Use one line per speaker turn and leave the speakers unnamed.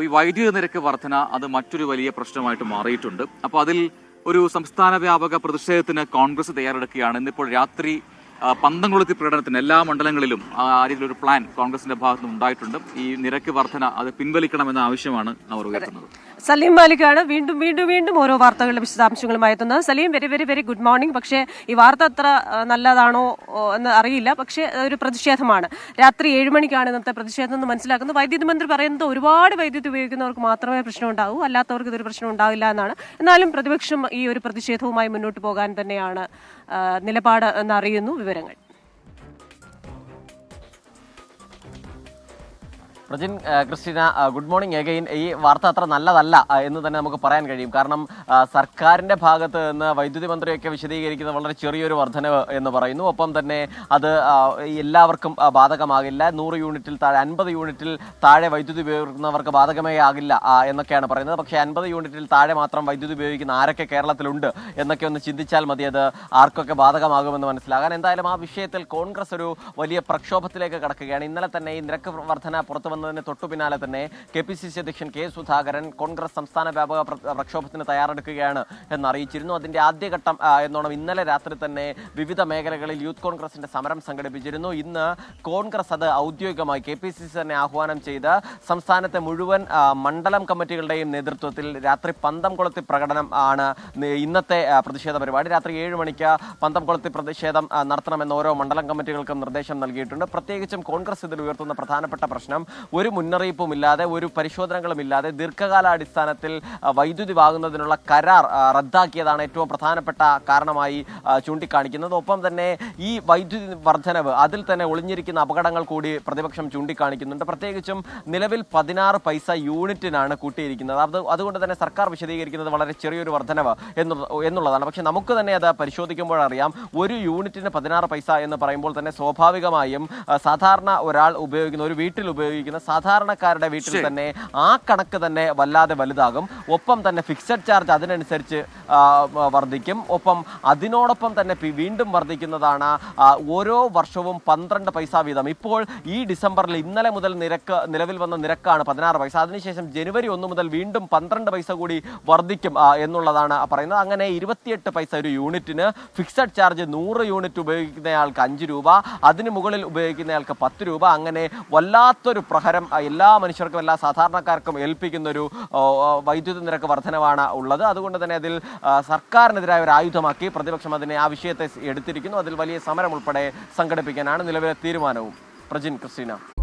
ഈ വൈദ്യുതി നിരക്ക് വർധന അത് മറ്റൊരു വലിയ പ്രശ്നമായിട്ട് മാറിയിട്ടുണ്ട്. അപ്പോൾ അതിൽ ഒരു സംസ്ഥാന വ്യാപക പ്രതിഷേധത്തിന് കോൺഗ്രസ് തയ്യാറെടുക്കുകയാണ്. ഇന്നിപ്പോൾ രാത്രി പന്തംകൊളുത്തി പ്രകടനത്തിന് എല്ലാ മണ്ഡലങ്ങളിലും ആ രീതിയിലൊരു പ്ലാൻ കോൺഗ്രസിന്റെ ഭാഗത്ത് നിന്ന് ഉണ്ടായിട്ടുണ്ട്. ഈ നിരക്ക് വർധന അത് പിൻവലിക്കണമെന്ന ആവശ്യമാണ് അവർ ഉയർത്തുന്നത്.
സലീം മാലിക്കാണ് വീണ്ടും വീണ്ടും വീണ്ടും ഓരോ വാർത്തകളുടെ വിശദാംശങ്ങളുമായി എത്തുന്നത്. Saleem, very very very good morning. പക്ഷേ ഈ വാർത്ത അത്ര നല്ലതാണോ എന്ന് അറിയില്ല. പക്ഷേ ഒരു പ്രതിഷേധമാണ്. രാത്രി 7 മണിക്കാണ് ഇന്നത്തെ പ്രതിഷേധം എന്ന് മനസ്സിലാക്കുന്നത്. വൈദ്യുതി മന്ത്രി പറയുന്നത് ഒരുപാട് വൈദ്യുതി ഉപയോഗിക്കുന്നവർക്ക് മാത്രമേ പ്രശ്നം ഉണ്ടാവൂ, അല്ലാത്തവർക്ക് ഇതൊരു പ്രശ്നം ഉണ്ടാവില്ല എന്നാണ്. എന്നാലും പ്രതിപക്ഷം ഈ ഒരു പ്രതിഷേധവുമായി മുന്നോട്ട് പോകാൻ തന്നെയാണ് നിലപാട് എന്നറിയുന്നു വിവരങ്ങൾ.
Prajin, Christina, good morning again. ഈ വാർത്ത അത്ര നല്ലതല്ല എന്ന് തന്നെ നമുക്ക് പറയാൻ കഴിയും. കാരണം സർക്കാരിൻ്റെ ഭാഗത്ത് നിന്ന് വൈദ്യുതി മന്ത്രിയൊക്കെ വിശദീകരിക്കുന്നത് വളരെ ചെറിയൊരു വർധനവ് എന്ന് പറയുന്നു. ഒപ്പം തന്നെ അത് എല്ലാവർക്കും ബാധകമാകില്ല. 100 യൂണിറ്റിൽ താഴെ 50 യൂണിറ്റിൽ താഴെ വൈദ്യുതി ഉപയോഗിക്കുന്നവർക്ക് ബാധകമേ ആകില്ല എന്നൊക്കെയാണ് പറയുന്നത്. പക്ഷേ 50 യൂണിറ്റിൽ താഴെ മാത്രം വൈദ്യുതി ഉപയോഗിക്കുന്ന ആരൊക്കെ കേരളത്തിലുണ്ട് എന്നൊക്കെ ഒന്ന് ചിന്തിച്ചാൽ മതി അത് ആർക്കൊക്കെ ബാധകമാകുമെന്ന് മനസ്സിലാകാൻ. എന്തായാലും ആ വിഷയത്തിൽ കോൺഗ്രസ് ഒരു വലിയ പ്രക്ഷോഭത്തിലേക്ക് കടക്കുകയാണ്. ഇന്നലെ തന്നെ ഈ നിരക്ക് വർധന പുറത്തു തൊട്ടു പിന്നാലെ തന്നെ KPCC അധ്യക്ഷൻ K സുധാകരൻ കോൺഗ്രസ് സംസ്ഥാന വ്യാപക പ്രക്ഷോഭത്തിന് തയ്യാറെടുക്കുകയാണ് എന്നറിയിച്ചിരുന്നു. അതിന്റെ ആദ്യഘട്ടം എന്നോണം ഇന്നലെ രാത്രി തന്നെ വിവിധ മേഖലകളിൽ യൂത്ത് കോൺഗ്രസിന്റെ സമരം സംഘടിപ്പിച്ചിരുന്നു. ഇന്ന് കോൺഗ്രസ് അത് ഔദ്യോഗികമായി KPCC തന്നെ ആഹ്വാനം ചെയ്ത് സംസ്ഥാനത്തെ മുഴുവൻ മണ്ഡലം കമ്മിറ്റികളുടെയും നേതൃത്വത്തിൽ രാത്രി പന്തംകൊളുത്തി പ്രകടനം ആണ് ഇന്നത്തെ പ്രതിഷേധ പരിപാടി. രാത്രി 7 മണിക്ക് പന്തംകൊളുത്തി പ്രതിഷേധം നടത്തണമെന്ന് ഓരോ മണ്ഡലം കമ്മിറ്റികൾക്കും നിർദ്ദേശം നൽകിയിട്ടുണ്ട്. പ്രത്യേകിച്ചും കോൺഗ്രസ് ഇതിൽ ഉയർത്തുന്ന പ്രധാനപ്പെട്ട പ്രശ്നം ഒരു മുന്നറിയിപ്പുമില്ലാതെ ഒരു പരിശോധനകളുമില്ലാതെ ദീർഘകാലാടിസ്ഥാനത്തിൽ വൈദ്യുതി വാങ്ങുന്നതിനുള്ള കരാർ റദ്ദാക്കിയതാണ് ഏറ്റവും പ്രധാനപ്പെട്ട കാരണമായി ചൂണ്ടിക്കാണിക്കുന്നത്. ഒപ്പം തന്നെ ഈ വൈദ്യുതി വർധനവ് അതിൽ തന്നെ ഒളിഞ്ഞിരിക്കുന്ന അപകടങ്ങൾ കൂടി പ്രതിപക്ഷം ചൂണ്ടിക്കാണിക്കുന്നുണ്ട്. പ്രത്യേകിച്ചും നിലവിൽ 16 പൈസ യൂണിറ്റിനാണ് കൂട്ടിയിരിക്കുന്നത്. അതുകൊണ്ട് തന്നെ സർക്കാർ വിശദീകരിക്കുന്നത് വളരെ ചെറിയൊരു വർധനവ് എന്നുള്ളതാണ്. പക്ഷേ നമുക്ക് തന്നെ അത് പരിശോധിക്കുമ്പോഴറിയാം, ഒരു യൂണിറ്റിന് 16 പൈസ എന്ന് പറയുമ്പോൾ തന്നെ സ്വാഭാവികമായും സാധാരണ ഒരാൾ ഉപയോഗിക്കുന്ന ഒരു വീട്ടിൽ ഉപയോഗിക്കുന്ന സാധാരണക്കാരുടെ വീട്ടിൽ തന്നെ ആ കണക്ക് തന്നെ വല്ലാതെ വലുതാകും. ഒപ്പം തന്നെ ഫിക്സഡ് ചാർജ് അതിനനുസരിച്ച് വർദ്ധിക്കും. ഒപ്പം അതിനോടൊപ്പം തന്നെ വീണ്ടും വർദ്ധിക്കുന്നതാണ് ഓരോ വർഷവും 12 പൈസ വീതം. ഇപ്പോൾ ഈ ഡിസംബറിൽ ഇന്നലെ മുതൽ നിലവിൽ വന്ന നിരക്കാണ് 16 പൈസ. അതിനുശേഷം ജനുവരി 1 മുതൽ വീണ്ടും 12 പൈസ കൂടി വർദ്ധിക്കും എന്നുള്ളതാണ് പറയുന്നത്. അങ്ങനെ 28 പൈസ ഒരു യൂണിറ്റിന്. ഫിക്സഡ് ചാർജ് 100 യൂണിറ്റ് ഉപയോഗിക്കുന്നയാൾക്ക് 5 രൂപ, അതിന് മുകളിൽ ഉപയോഗിക്കുന്നയാൾക്ക് 10 രൂപ. അങ്ങനെ വല്ലാത്തൊരു പ്രഹരം എല്ലാ മനുഷ്യർക്കും എല്ലാ സാധാരണക്കാർക്കും ഏൽപ്പിക്കുന്നൊരു വൈദ്യുതി നിരക്ക് വർധനവാണ് ഉള്ളത്. അതുകൊണ്ട് തന്നെ അതിൽ സർക്കാരിനെതിരായ ഒരു ആയുധമാക്കി പ്രതിപക്ഷം അതിനെ ആ വിഷയത്തെ എടുത്തിരിക്കുന്നു. അതിൽ വലിയ സമരം ഉൾപ്പെടെ സംഘടിപ്പിക്കാനാണ് നിലവിലെ തീരുമാനവും. പ്രജിൻ, ക്രിസ്റ്റീന.